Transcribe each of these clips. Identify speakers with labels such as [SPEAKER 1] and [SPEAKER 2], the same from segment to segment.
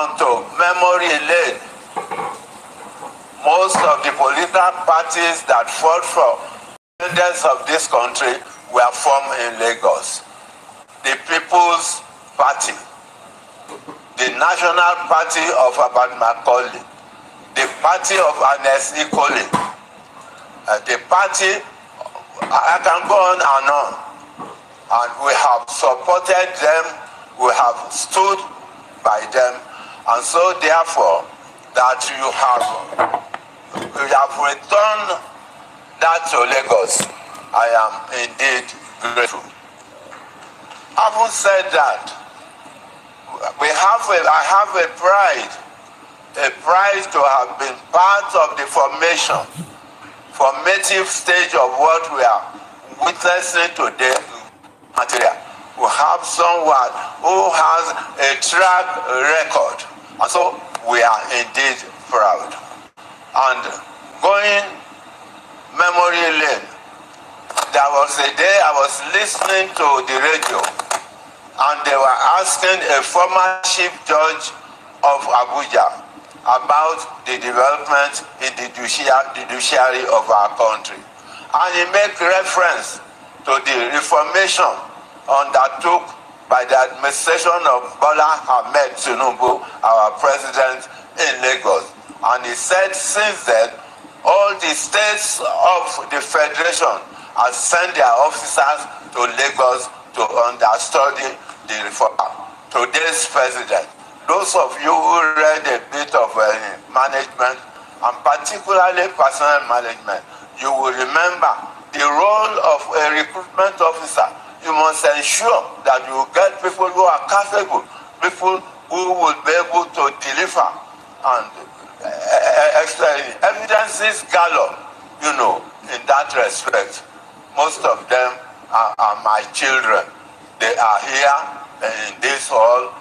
[SPEAKER 1] down to memory lane. Most of the political parties that fought for independence of this country were formed in Lagos. The People's Party, the National Party of Abat Macaulay, the Party of Ernest Ikole, the party, I can go on and on. And we have supported them, we have stood by them, and so therefore that you have returned that to Lagos, I am indeed grateful. Having said that, I have a pride to have been part of the formative stage of what we are witnessing today. Material. We have someone who has a track record, and so we are indeed proud. And going memory lane, there was a day I was listening to the radio, and they were asking a former chief judge of Abuja about the development in the judiciary of our country. And he made reference to the reformation undertook by the administration of Bola Ahmed TINUBU, our president in Lagos. And he said since then, all the states of the federation have sent their officers to Lagos to understudy the reform. Today's president, those of you who read a bit of management, and particularly personnel management, you will remember the role of a recruitment officer. You must ensure that you get people who are capable, people who will be able to deliver, and evidences galore, in that respect. Most of them are my children. They are here in this hall.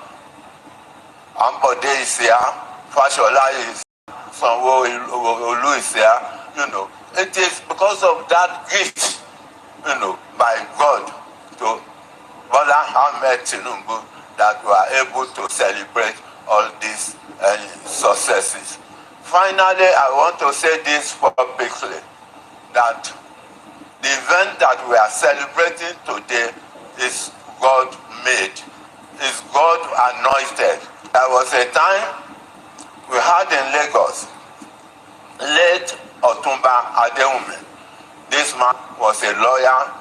[SPEAKER 1] Ambode is here, Fashola is here, Sanwo-Olu is here, It is because of that gift, by God to Bola Ahmed TINUBU that we are able to celebrate all these successes. Finally, I want to say this publicly, that the event that we are celebrating today is God-made, is God-anointed. There was a time we had in Lagos, late Otumba Adeume. This man was a lawyer,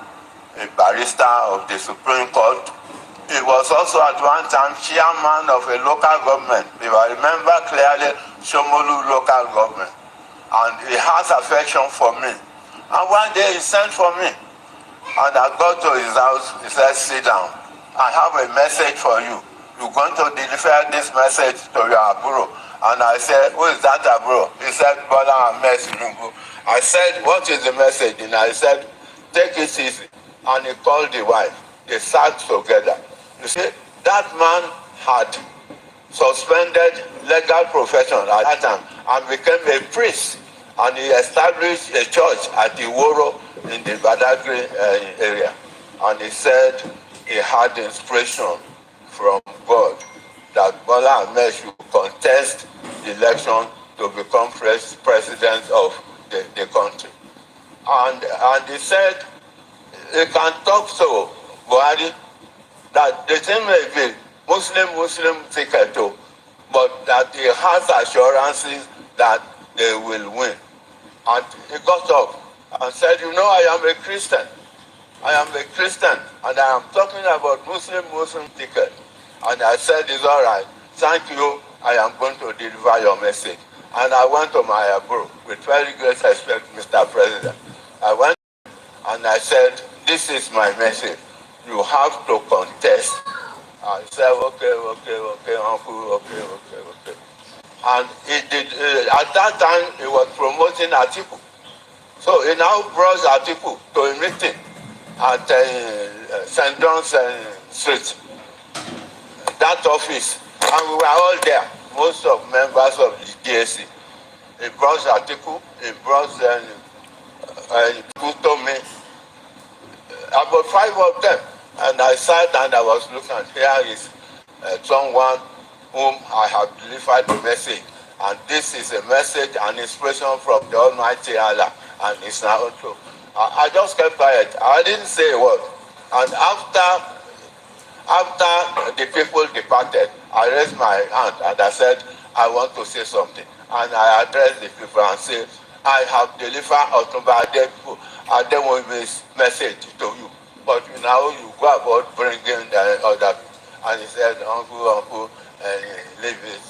[SPEAKER 1] a barrister of the Supreme Court. He was also at one time chairman of a local government, if I remember clearly, Shomolu local government. And he has affection for me. And one day he sent for me. And I got to his house, he said, sit down. I have a message for you. You're going to deliver this message to your aburo. And I said, who is that aburo? He said, Bola Ahmed TINUBU. I said, what is the message? And I said, take it easy. And he called the wife. They sat together. You see, that man had suspended legal profession at that time and became a priest. And he established a church at Iworo in the Badagry area. And he said he had inspiration from God that Bola Ahmed should contest the election to become president of the country. And he said he can talk to Buhari that the thing may be Muslim ticket too, but that he has assurances that they will win. And he got up and said, I am a Christian. I am a Christian, and I am talking about Muslim ticket. And I said, it's all right. Thank you. I am going to deliver your message. And I went to my abro with very great respect, Mr. President. I went and I said, this is my message. You have to contest. I said, okay, uncle, okay. And he did, at that time, he was promoting Atiku. So he now brought Atiku to a meeting at St. John's Street, that office. And we were all there, most of members of the DSC. He brought Atiku, he brought me, about 5 of them. And I sat and I was looking, here is someone whom I have delivered the message. And this is a message and inspiration from the Almighty Allah. And it's now also. I just kept quiet. I didn't say a word. And after the people departed, I raised my hand and I said, I want to say something. And I addressed the people and said, I have delivered Otumba Ademome's message to you. But now you go about bringing the other. And he said, Uncle, leave it.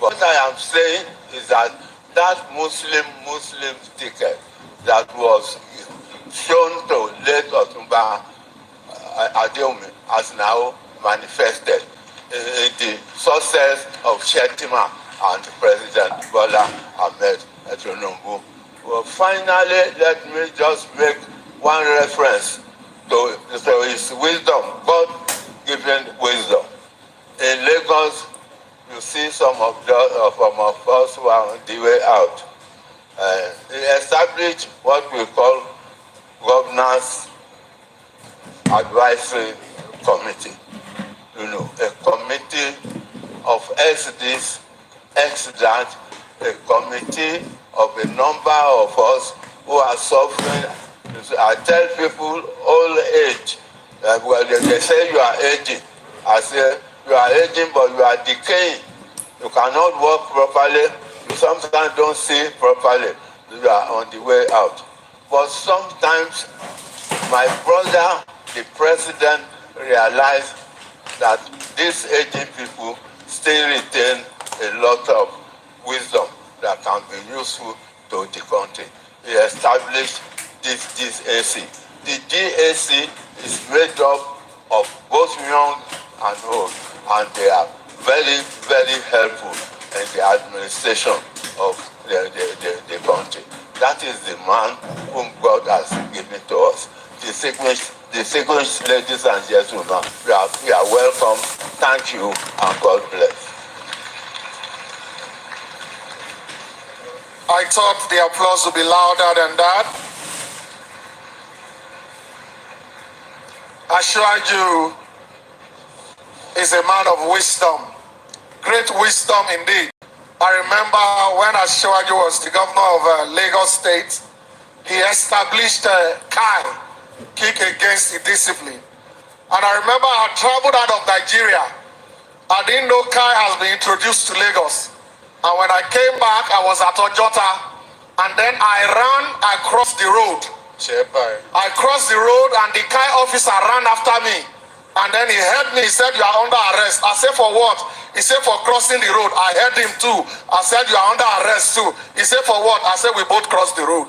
[SPEAKER 1] But what I am saying is that Muslim ticket that was shown to late Otumba Adeomi has now manifested in the success of Shetima and President Bola Ahmed TINUBU. Well, finally, let me just make one reference to his wisdom, God-given wisdom. In Lagos, you see some of us who are on the way out. He established what we call Governance Advisory Committee. A committee of this, that, a committee of a number of us who are suffering. I tell people old age. Well, they say you are aging. I say you are aging, but you are decaying. You cannot walk properly. You sometimes don't see properly. You are on the way out. But sometimes my brother, the president, realized that these aging people still retain a lot of wisdom that can be useful to the country. He established this AC. The DAC is made up of both young and old, and they are very, very helpful in the administration of the country. That is the man whom God has given to us. Distinguished ladies and gentlemen, we are welcome. Thank you, and God bless.
[SPEAKER 2] I thought the applause would be louder than that. Ashwaju is a man of wisdom, great wisdom indeed. I remember when Ashwaju was the governor of Lagos State, he established KAI, Kick Against Indiscipline. And I remember I traveled out of Nigeria. I didn't know KAI has been introduced to Lagos. And when I came back, I was at Ojota. And then I crossed the road. I crossed the road and the KAI officer ran after me. And then he held me, he said, you are under arrest. I said, for what? He said, for crossing the road. I held him too. I said, you are under arrest too. He said, for what? I said, we both crossed the road.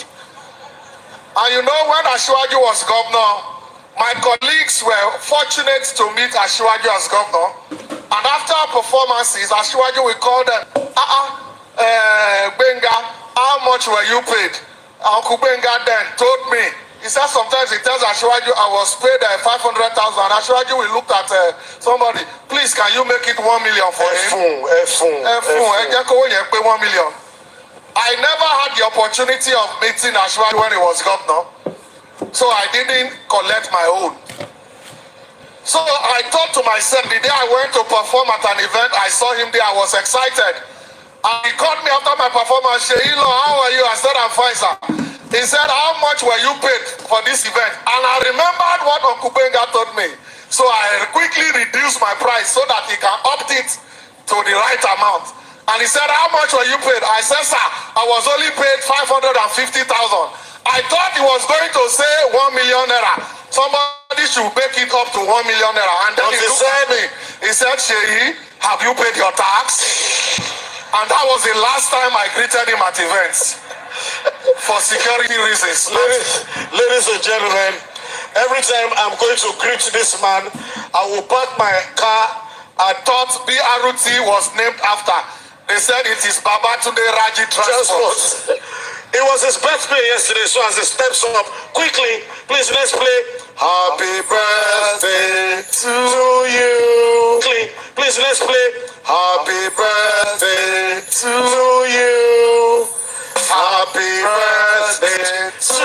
[SPEAKER 2] And you know, when Ashwaju was governor, my colleagues were fortunate to meet Ashwaju as governor. And after performances, Ashwaju will call them, Benga, how much were you paid? Uncle Benga then told me, he said sometimes he tells Ashwaju, I was paid 500,000. Ashwaju will look at somebody, please can you make it 1 million for him? 1 million. I never had the opportunity of meeting Ashwaju when he was governor, so I didn't collect my own. So I thought to myself, the day I went to perform at an event, I saw him there, I was excited. And he called me after my performance, Sheilo, how are you? I said, I'm fine, sir. He said, how much were you paid for this event? And I remembered what Uncle Benga told me. So I quickly reduced my price so that he can opt it to the right amount. And he said, how much were you paid? I said, sir, I was only paid 550,000. I thought he was going to say 1 million naira. Somebody should make it up to 1 million naira. And then he looked at me. He said, Sheyi, have you paid your tax? And that was the last time I greeted him at events. For security reasons.
[SPEAKER 3] Ladies and gentlemen, every time I'm going to greet this man, I will park my car.
[SPEAKER 2] I thought BRT was named after. They said it is Babatunde Raji Transport.
[SPEAKER 3] It was his birthday yesterday, so as he steps up, quickly, please let's play Happy Birthday to you. Please let's play Happy Birthday to you. Happy birthday to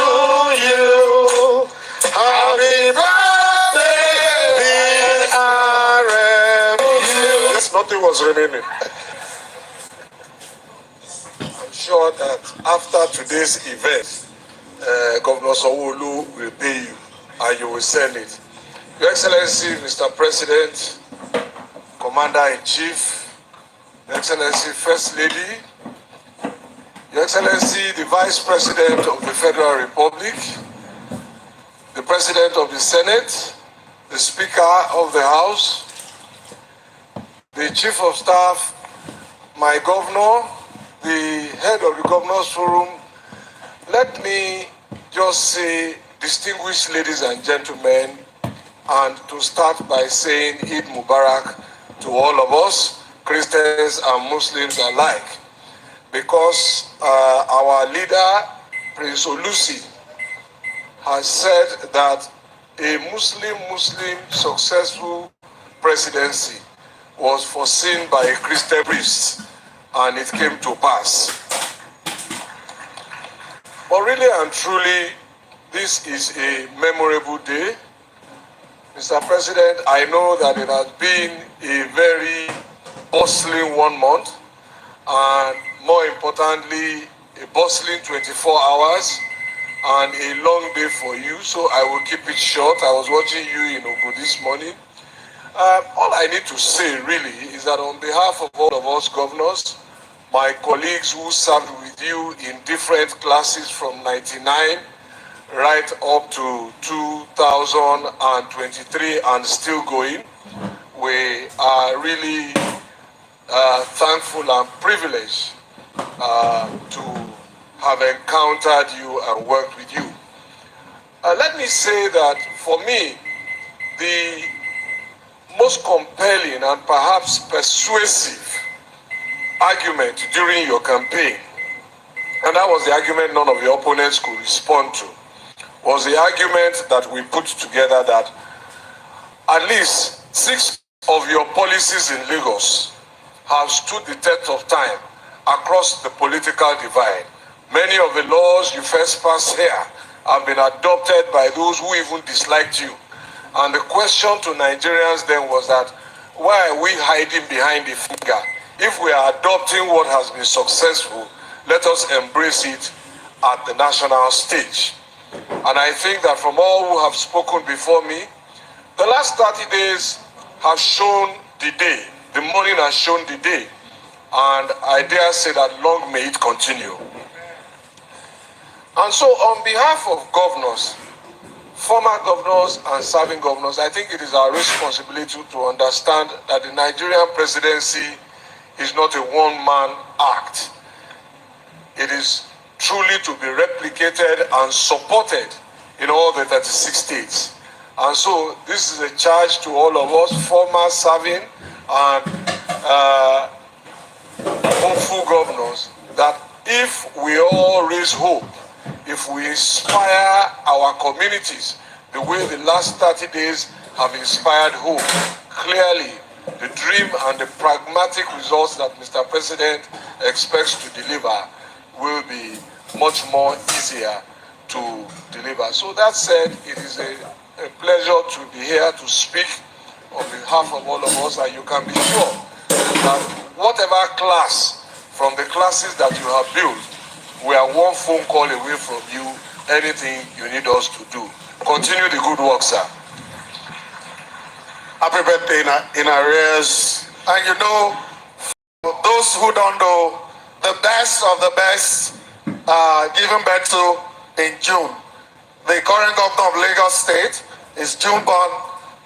[SPEAKER 3] you. Happy birthday, BRM. There's nothing
[SPEAKER 2] was remaining. I'm sure that after today's event, Governor Sanwo-Olu will pay you and you will send it. Your Excellency, Mr. President, Commander-in-Chief, Your Excellency, First Lady, Your Excellency, the Vice President of the Federal Republic, the President of the Senate, the Speaker of the House, the Chief of Staff, my Governor, the head of the Governors Forum. Let me just say, distinguished ladies and gentlemen, and to start by saying Eid Mubarak to all of us, Christians and Muslims alike, because our leader, Prince Olusi, has said that a Muslim successful presidency was foreseen by a Christian priest, and it came to pass. But really and truly, this is a memorable day. Mr. President, I know that it has been a very bustling 1 month, and more importantly, a bustling 24 hours and a long day for you, so I will keep it short. I was watching you in Ogun this morning. All I need to say really is that on behalf of all of us governors, my colleagues who served with you in different classes from 99 right up to 2023 and still going, we are really thankful and privileged to have encountered you and worked with you. Let me say that for me, the most compelling and perhaps persuasive argument during your campaign, and that was the argument none of your opponents could respond to, was the argument that we put together that at least 6 of your policies in Lagos have stood the test of time across the political divide. Many of the laws you first passed here have been adopted by those who even disliked you. And the question to Nigerians then was that, why are we hiding behind the finger? If we are adopting what has been successful, let us embrace it at the national stage. And I think that from all who have spoken before me, the last 30 days have shown the day. The morning has shown the day. And I dare say that long may it continue. And so on behalf of governors, former governors and serving governors, I think it is our responsibility to understand that the Nigerian presidency is not a one-man act. It is truly to be replicated and supported in all the 36 states. And so this is a charge to all of us, former serving and hopeful governors, that if we all raise hope, if we inspire our communities the way the last 30 days have inspired hope, clearly the dream and the pragmatic results that Mr. President expects to deliver will be much more easier to deliver. So that said, it is a pleasure to be here to speak on behalf of all of us, and you can be sure that whatever class from the classes that you have built, we are one phone call away from you, anything you need us to do. Continue the good work, sir.
[SPEAKER 3] Happy birthday in arrears.
[SPEAKER 2] And you know, for those who don't know, the best of the best given birth to in June. The current governor of Lagos State is June born.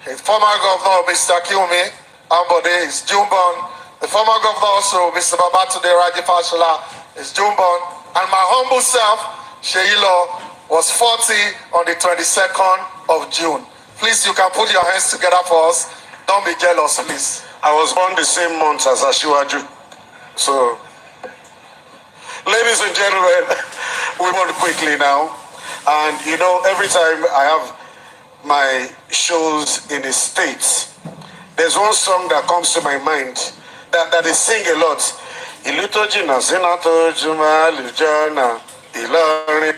[SPEAKER 2] The former governor, Mr. Kiumi Ambode, is June born. The former governor also, Mr. Babatunde Raji Fashola, is June born. And my humble self, Sheilo, was 40 on the 22nd of June. Please, you can put your hands together for us. Don't be jealous, please.
[SPEAKER 3] I was born the same month as Ashiwaju. So, ladies and gentlemen, we want quickly now. And you know, every time I have my shows in the States, there's one song that comes to my mind that they sing a lot. Ilutojina Zinato Juma Lujana Ilari.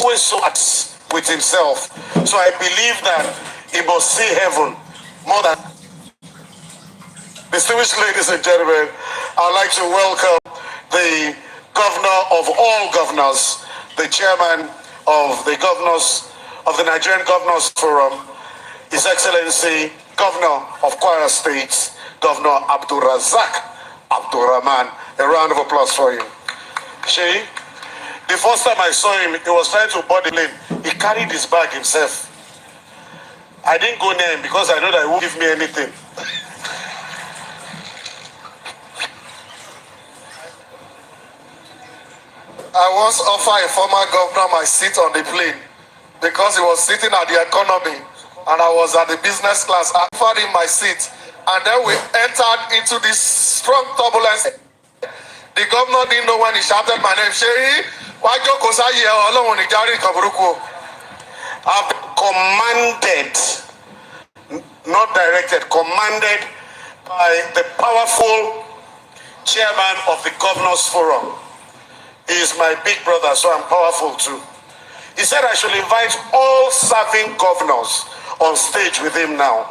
[SPEAKER 3] Always so with himself. So I believe that he must see heaven more than distinguished ladies and gentlemen, I'd like to welcome the governor of all governors, the chairman of the governors of the Nigerian Governors Forum, His Excellency Governor of Kwara State, Governor Abdulrazak Abdulrahman. A round of applause for him. Shay, the first time I saw him, he was trying to board the plane. He carried his bag himself. I didn't go near him because I know that he won't give me anything.
[SPEAKER 2] I once offered a former governor my seat on the plane because he was sitting at the economy and I was at the business class. I offered him my seat and then we entered into this strong turbulence. The governor didn't know when he shouted my name.
[SPEAKER 3] I've commanded, not directed, commanded by the powerful chairman of the Governors Forum. He is my big brother, so I'm powerful too. He said I should invite all serving governors on stage with him now.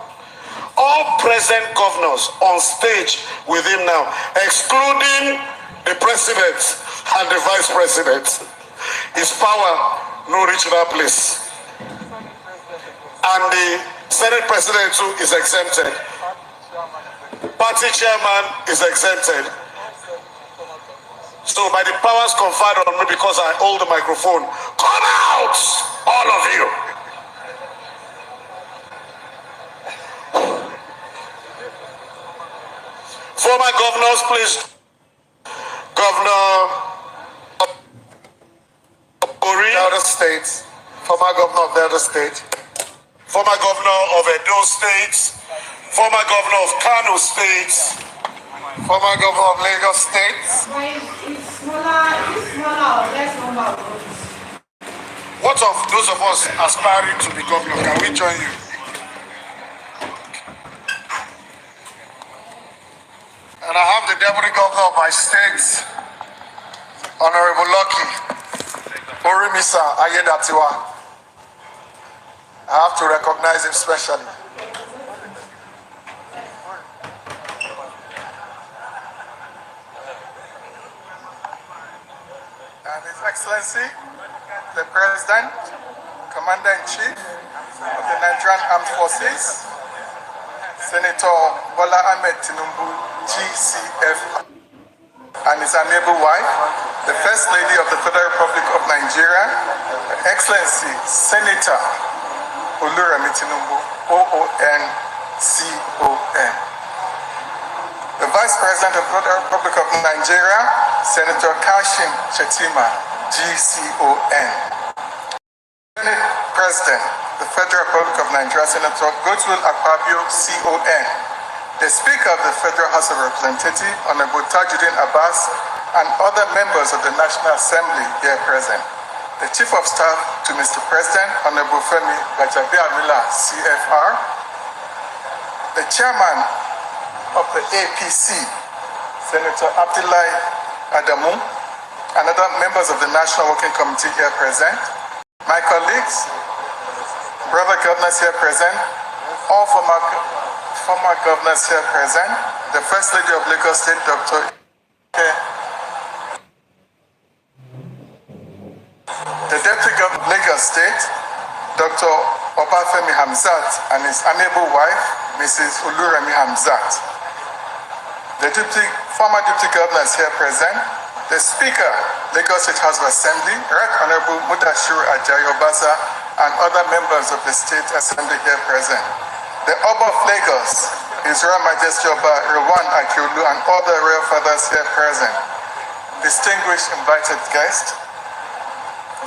[SPEAKER 3] All present governors on stage with him now, excluding the president and the vice president. His power no reach that place. And the Senate president too is exempted. Party chairman is exempted. So by the powers conferred on me because I hold the microphone, come out, all of you. Former governors, please. Governor Ori,
[SPEAKER 2] Delta State, former governor of Delta State.
[SPEAKER 3] Former governor of Edo State, former governor of Kano State,
[SPEAKER 2] former governor of Lagos State.
[SPEAKER 3] What of those of us aspiring to be governor? Can we join you?
[SPEAKER 2] And I have the deputy governor of my state, Honorable Lucky Orimisa Ayedatiwa. I have to recognize him specially. And His Excellency, the President, Commander-in-Chief of the Nigerian Armed Forces, Senator Bola Ahmed TINUBU, GCF, and his amiable wife, the First Lady of the Federal Republic of Nigeria, Her Excellency Senator Oluremi TINUBU, OON-CON. The Vice President of the Federal Republic of Nigeria, Senator Kashim Shettima, GCON. Senate President, the Federal Republic of Nigeria, Senator Godswill Akpabio, CON. The Speaker of the Federal House of Representatives, Honorable Tajuddin Abbas, and other members of the National Assembly here present. The Chief of Staff to Mr. President, Honorable Femi Gbajabiamila, CFR. The Chairman of the APC, Senator Abdullahi Adamu, and other members of the National Working Committee here present. My colleagues, brother governors here present, all former governors here present, the First Lady of Lagos State, Dr. The Deputy Governor of Lagos State, Dr. Obafemi Hamzat, and his amiable wife, Mrs. Oluremi Hamzat. The former Deputy Governors here present, the Speaker, Lagos State House of Assembly, Right Honorable Mudashiru Ajayi Obasa, and other members of the State Assembly here present. The Oba of Lagos, His Royal Majesty Oba Rewan Akiolu, and other royal fathers here present. Distinguished invited guests,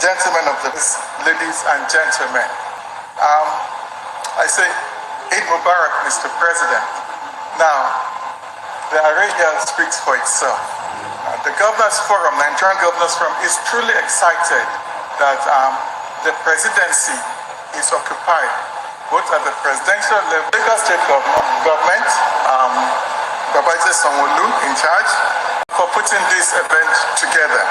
[SPEAKER 2] gentlemen of the ladies and gentlemen. I say, Eid Mubarak, Mr. President. Now, the array here speaks for itself. The Governors Forum, Nigerian Governors Forum, is truly excited that the presidency is occupied both at the presidential level, Lagos State government, Babajide Sanwo-Olu in charge, for putting this event together.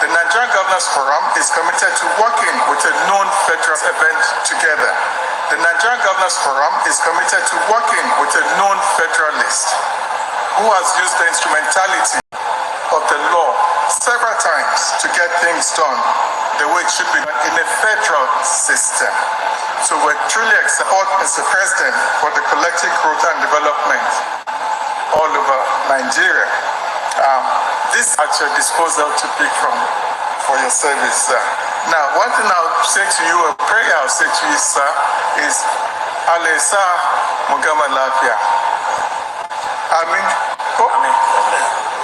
[SPEAKER 2] The Nigerian Governors Forum is committed to working with a known federal event together.
[SPEAKER 4] The Nigerian Governors Forum is committed to working with a known federalist who has used the instrumentality of the law several times to get things done the way it should be done in a federal system. So we're truly support Mr. President for the collective growth and development all over Nigeria. This is at your disposal to pick from for your service, sir. Now, one thing I'll say to you, a prayer I'll say to you, sir, is Alesa Mugama Lafia. Amen.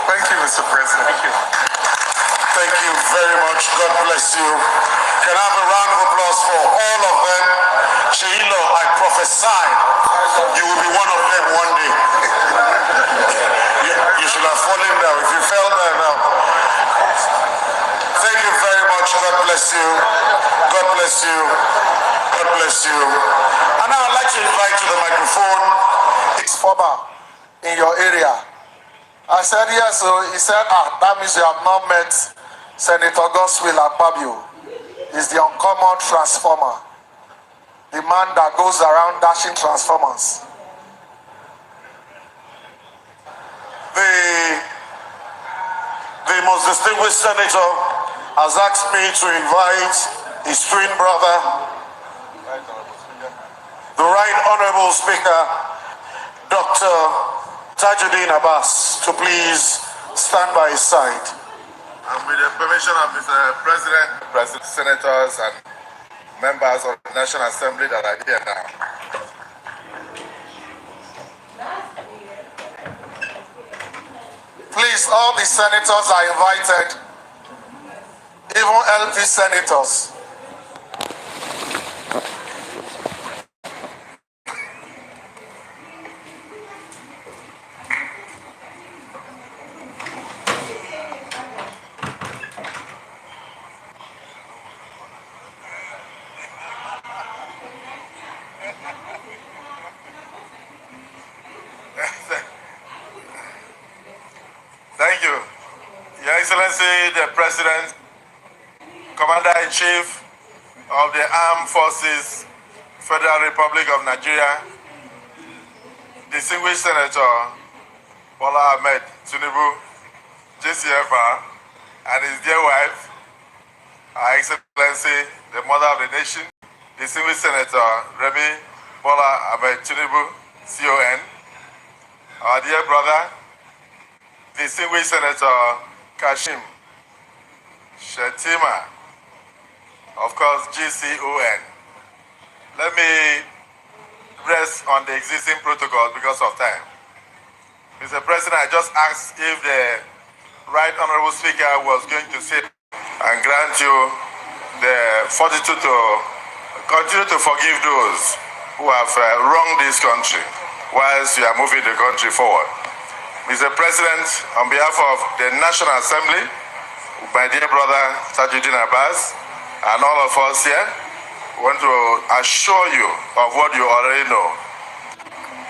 [SPEAKER 4] Thank you, Mr. President. Thank you.
[SPEAKER 3] Thank you very much. God bless you. Can I have a round of applause for all of them? Sheilo, I prophesied you will be one of them one day. You should have fallen down. If you fell down now. Thank you very much. God bless you. God bless you. God bless you. And now I'd like to invite to the microphone.
[SPEAKER 2] It's former in your area. I said, yes, so he said, that means you have not met Senator Godswill Akpabio. He's the uncommon transformer. The man that goes around dashing transformers.
[SPEAKER 3] The most distinguished senator has asked me to invite his twin brother, the Right Honorable Speaker, Dr. Tajuddin Abbas, to please stand by his side.
[SPEAKER 4] And with the permission of Mr. President, senators and members of the National Assembly that are here now.
[SPEAKER 2] Please, all the senators are invited, even LP senators.
[SPEAKER 4] Thank you. Your Excellency, the President, Commander-in-Chief of the Armed Forces, Federal Republic of Nigeria, distinguished Senator Bola Ahmed TINUBU, JCFR, and his dear wife, Her Excellency, the Mother of the Nation, distinguished Senator Remi Bola Ahmed TINUBU, CON, our dear brother, distinguished Senator Kashim Shettima, of course, GCON. Let me rest on the existing protocol because of time. Mr. President, I just asked if the Right Honorable Speaker was going to sit and grant you the fortitude to continue to forgive those who have wronged this country whilst you are moving the country forward. Mr. President, on behalf of the National Assembly, my dear brother Tajuddin Abbas, and all of us here, want to assure you of what you already know.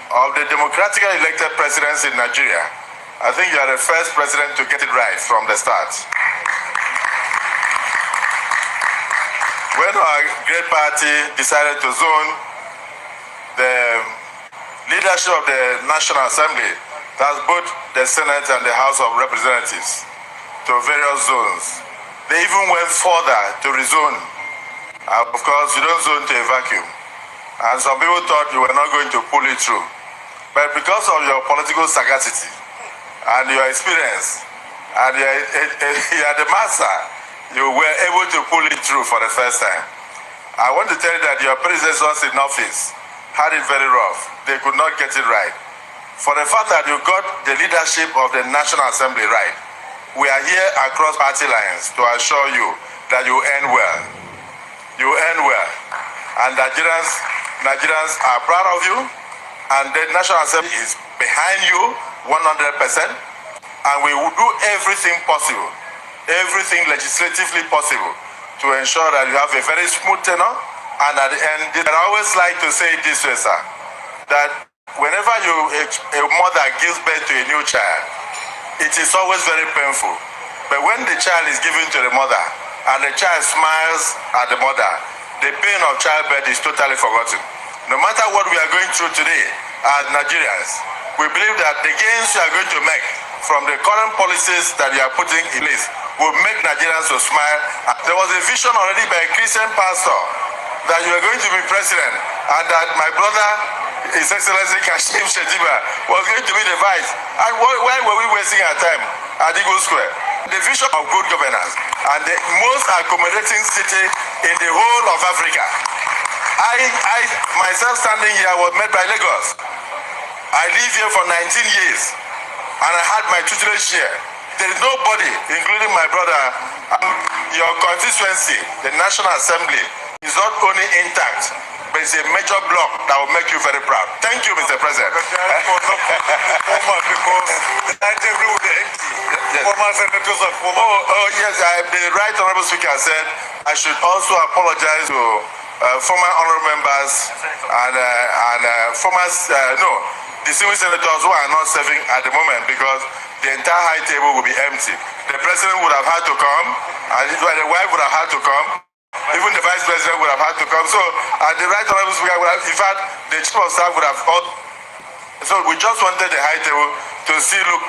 [SPEAKER 4] Of the democratically elected presidents in Nigeria, I think you are the first president to get it right from the start. When our great party decided to zone the leadership of the National Assembly, that's both the Senate and the House of Representatives, to various zones. They even went further to rezone. Of course, you don't zone to a vacuum. And some people thought you were not going to pull it through. But because of your political sagacity and your experience, and you are the master, you were able to pull it through for the first time. I want to tell you that your predecessors in office had it very rough. They could not get it right. For the fact that you got the leadership of the National Assembly right, we are here across party lines to assure you that you end well. You end well. And Nigerians are proud of you, and the National Assembly is behind you 100%, and we will do everything possible, everything legislatively possible to ensure that you have a very smooth tenure, and at the end, I always like to say it this way, sir, that whenever a mother gives birth to a new child, it is always very painful. But when the child is given to the mother and the child smiles at the mother, the pain of childbirth is totally forgotten. No matter what we are going through today as Nigerians, we believe that the gains we are going to make from the current policies that we are putting in place will make Nigerians to smile. There was a vision already by a Christian pastor that you are going to be president and that my brother, His Excellency Kashim Shediba, was going to be the vice. And why were we wasting our time at Eagle Square? The vision of good governance and the most accommodating city in the whole of Africa. I myself standing here was met by Lagos. I live here for 19 years and I had my tutelage here. There is nobody, including my brother, your constituency, the National Assembly, is not only intact, but it's a major block that will make you very proud. Thank you, Mr. President. Yes, the right honorable speaker said I should also apologize to former honorable members and former, distinguished senators who are not serving at the moment because the entire high table will be empty. The president would have had to come, and the wife would have had to come, even the vice president would have had to come. So, the right honorable speaker would have, in fact, the chief of staff would have all. So, we just wanted the high table to see look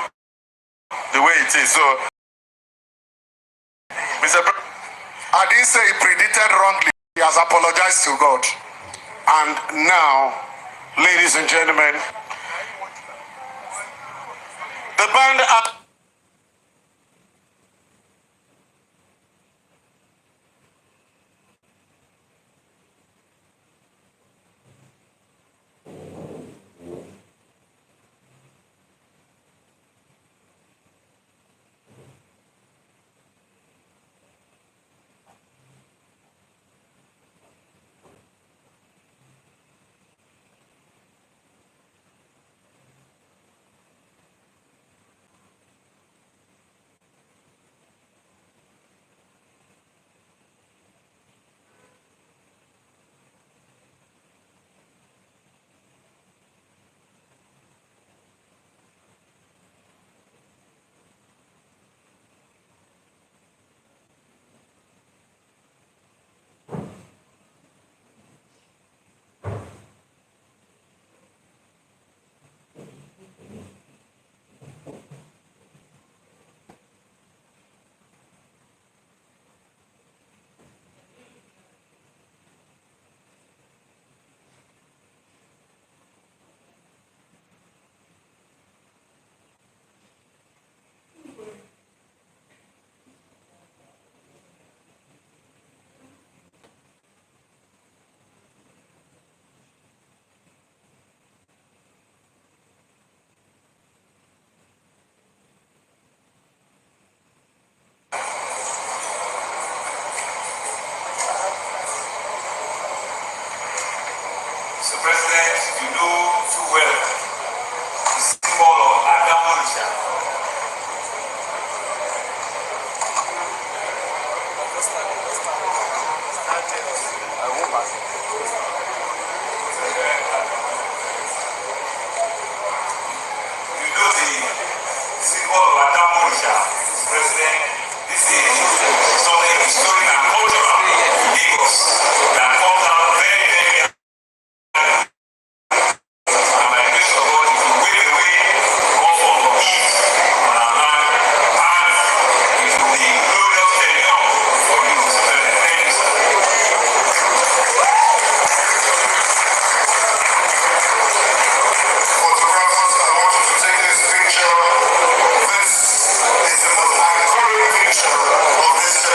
[SPEAKER 4] the way it is. So, Mr. President,
[SPEAKER 2] I didn't say he predicted wrongly. He has apologized to God.
[SPEAKER 3] And now, ladies and gentlemen, the band up.
[SPEAKER 5] Mr. President, you know too well the symbol of Adamonisha. You know the symbol of Adamonisha, Mr. President. This is something historic and cultural in Lagos that comes out very, very
[SPEAKER 2] This is the most iconic picture of this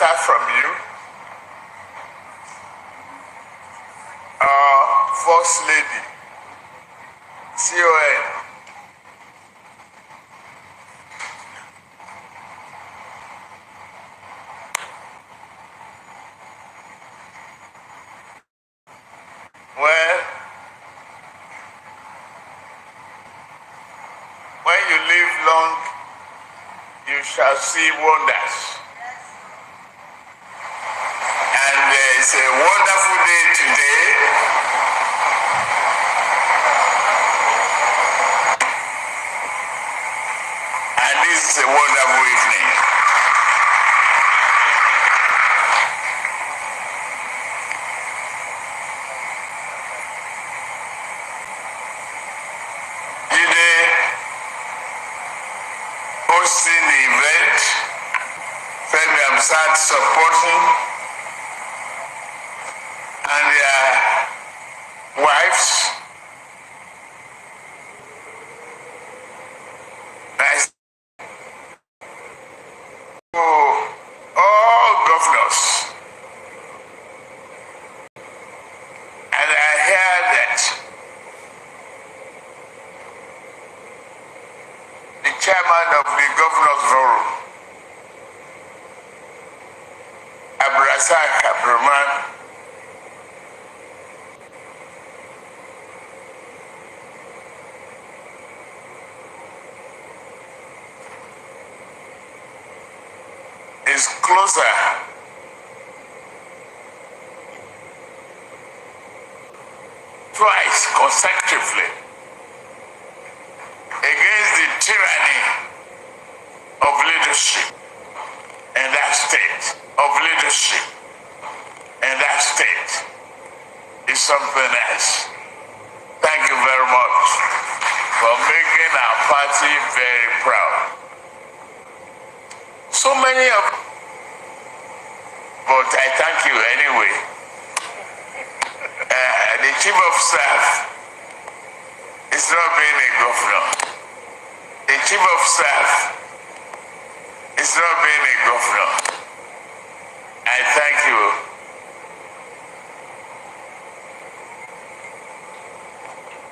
[SPEAKER 4] letter from you, our First Lady, CON. Well, when you live long, you shall see wonders. And it's a wonderful day today. And this is a wonderful evening. Today, hosting the event, Femi Amsat supporting, and their wives. Nice to all governors. And I hear that the chairman of the governor's forum, Abrazak Abdurrahman, is closer twice consecutively against the tyranny of leadership in that state, is something else. Thank you very much for making our party very proud. So many of, but I thank you anyway. The chief of staff is not being a governor. The chief of staff is not being a governor. I thank you.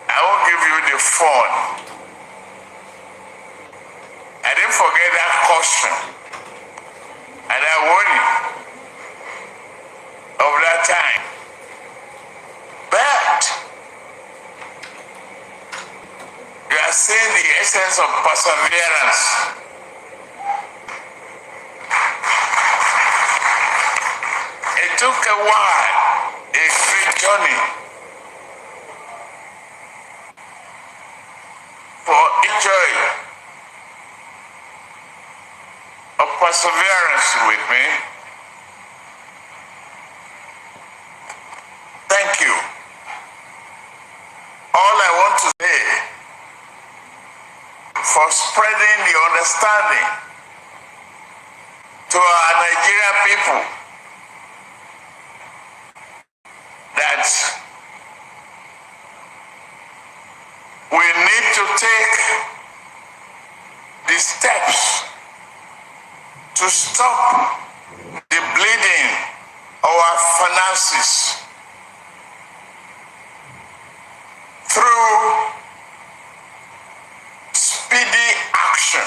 [SPEAKER 4] I won't give you the phone. I didn't forget that caution. And I warn you of that time. But you are seeing the essence of perseverance. It took a while, a great journey for joy of perseverance with me. Thank you. All I want to say for spreading the understanding to our Nigerian people that we need to take the steps to stop the bleeding of our finances through speedy action.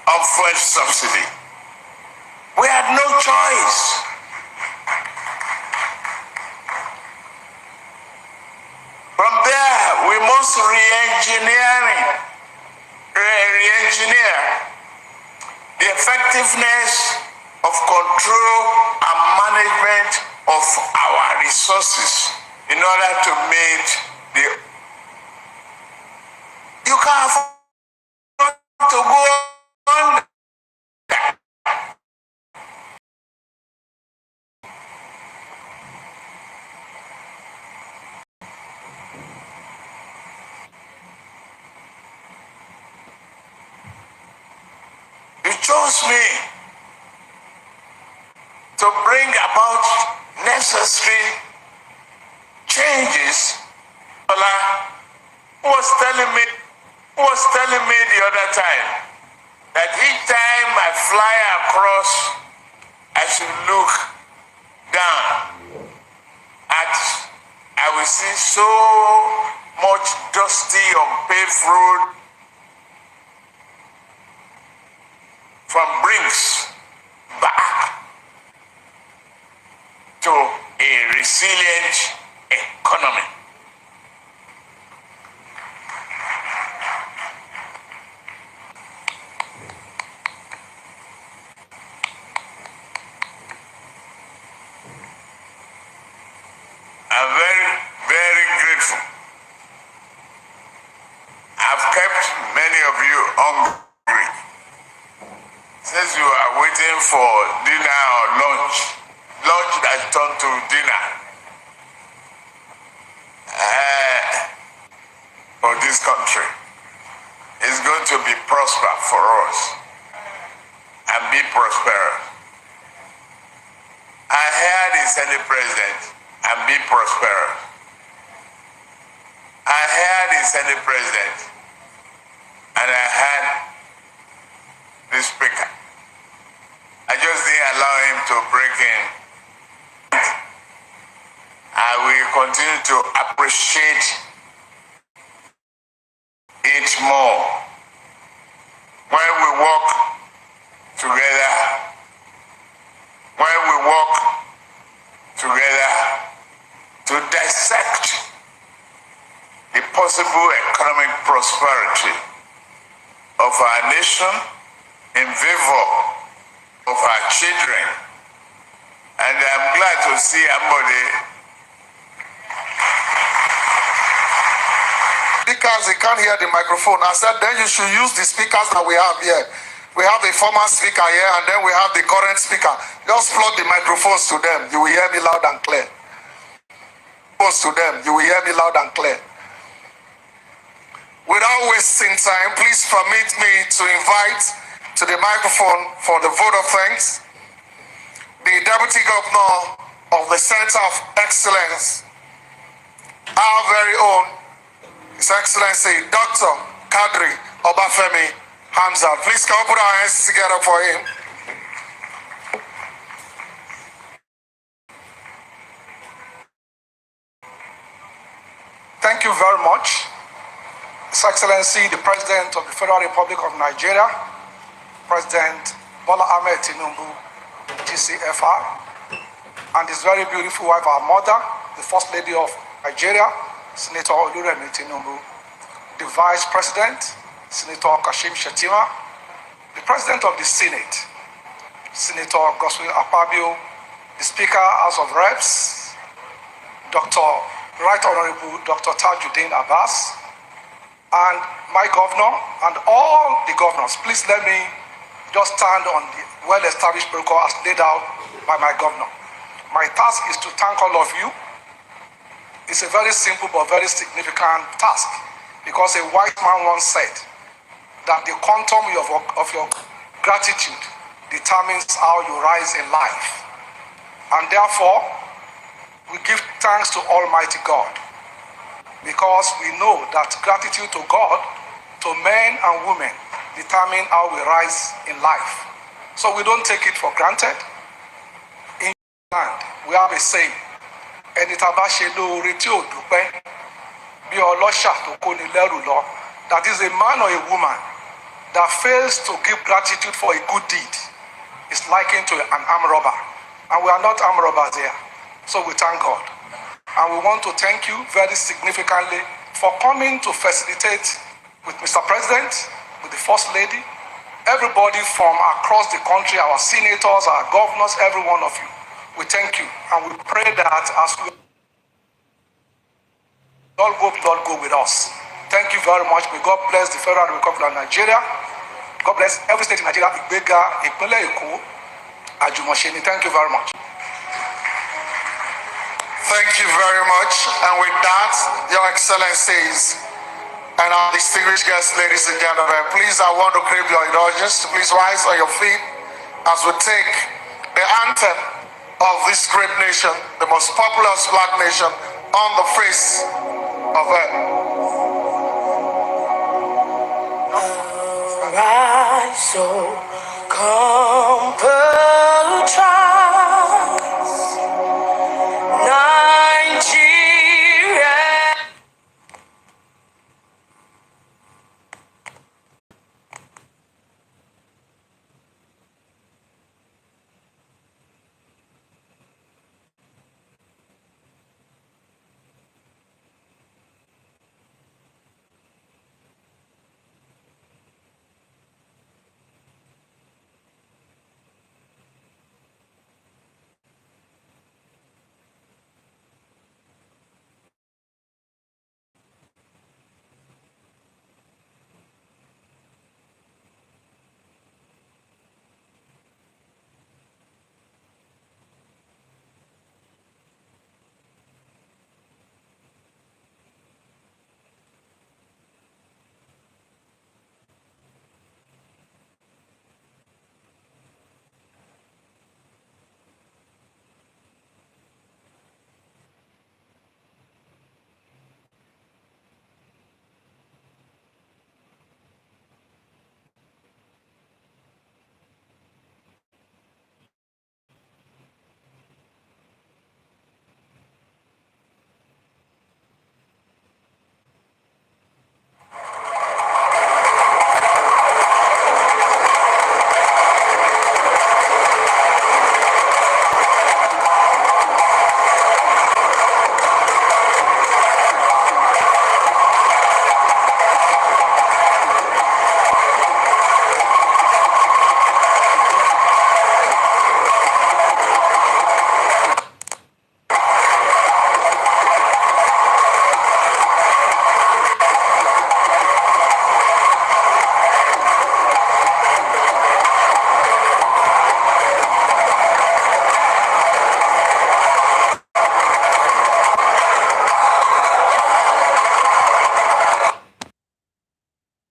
[SPEAKER 4] Of fuel subsidy. We had no choice. From there, we must re-engineer the effectiveness of control and management of our resources in order to meet the... You can't afford to go on. You chose me to bring about necessary changes. Who was telling me who was telling me the other time that each time I fly across, I should look down at, I will see so much dusty, unpaved road from Brinks back to a resilient economy. I'm very, very grateful. I've kept many of you hungry. Since you are waiting for dinner or lunch that turned to dinner for this country, it's going to be prosper for us and be prosperous. I heard the Senate President and be prosperous. I heard the Senate President and I heard the Speaker. I just didn't allow him to break in. I will continue to appreciate it more when we work together, when we work together to dissect the possible economic prosperity of our nation in favor of our children. And I'm glad to see somebody.
[SPEAKER 2] Speakers, they can't hear the microphone. I said, then you should use the speakers that we have here. We have a former speaker here, and then we have the current speaker. Just plug the microphones to them. You will hear me loud and clear. To them, you will hear me loud and clear. Without wasting time, please permit me to invite to the microphone for the vote of thanks the Deputy Governor of the Center of Excellence, our very own His Excellency Dr. Kadri Obafemi Hamza. Please come put our hands together for him. Thank you very much. His Excellency, the President of the Federal Republic of Nigeria, President Bola Ahmed TINUBU, GCFR, and his very beautiful wife, our mother, the First Lady of Nigeria, Senator Oluremi TINUBU, the Vice President, Senator Kashim Shettima, the President of the Senate, Senator Godswill Akpabio, the Speaker, House of Reps, Dr. Right Honorable Dr. Tajuddin Abbas, and my governor, and all the governors. Please let me just stand on the well-established protocol as laid out by my governor. My task is to thank all of you. It's a very simple but very significant task, because a wise man once said that the quantum of your gratitude determines how you rise in life. And therefore, we give thanks to Almighty God, because we know that gratitude to God, to men and women, determine how we rise in life. So we don't take it for granted. In land, we have a saying, ẹni tá bá ṣe lóore tí ò dúpẹ́, bí ọlọ́ṣà tó kó ni lẹ́rù lọ. That is a man or a woman that fails to give gratitude for a good deed is likened to an armed robber. And we are not armed robbers here. So we thank God. And we want to thank you very significantly for coming to facilitate with Mr. President, with the First Lady, everybody from across the country, our senators, our governors, every one of you. We thank you. And we pray that as we all go with us. Thank you very much. May God bless the Federal Republic of Nigeria. God bless every state in Nigeria. Ìgbéga, ìpínlẹ̀ Èkó, àjùmọ̀ṣe ni. Thank you very much. Thank you very much. And with that, Your Excellencies and our distinguished guests, ladies and gentlemen, please, I want to crave your indulgence. Please rise on your feet as we take the anthem of this great nation, the most populous black nation on the face of earth.
[SPEAKER 3] Arise, so come.